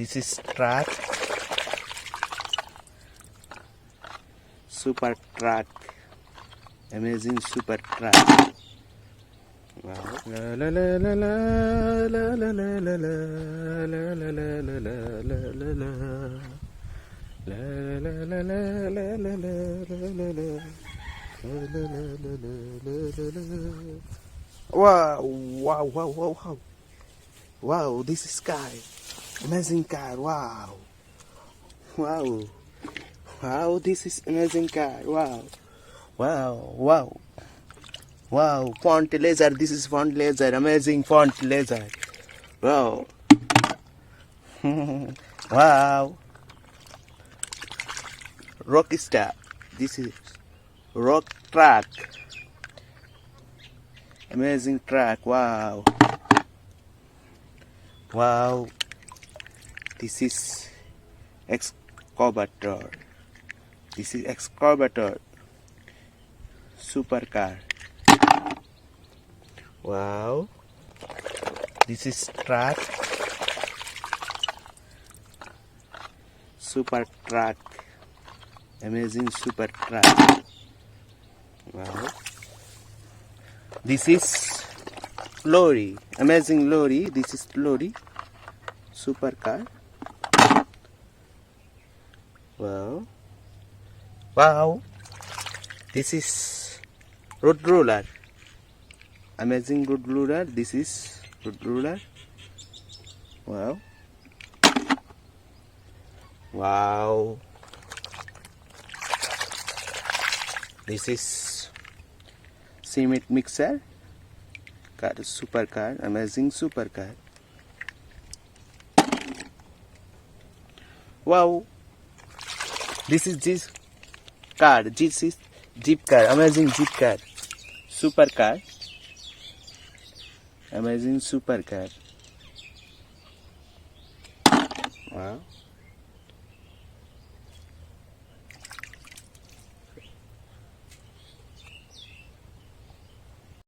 This is truck. Super truck. Amazing super truck. Wow. La la la la la la la la la la la la la la la la la la. La la la la la la la la la la. Wow, wow, wow, wow, wow. Wow, this is car. Amazing car, wow. Wow. Wow, this is amazing car, wow. Wow, wow. Wow, font laser, this is font laser, amazing font laser. Wow. Wow. Rockstar, this is rock truck. Amazing truck, wow. Wow. This is Excavator. This is Excavator. Supercar. Wow. This is Truk. Super truck. Amazing super truck. Wow. This is lorry. Amazing lorry. This is lorry. Supercar. Wow. Wow. This is road roller. Amazing road roller. This is road roller. Wow. Wow. This is cement mixer. Car, supercar. Amazing supercar. Wow. This is this car. This is jeep car. Amazing jeep car. Supercar. Amazing supercar.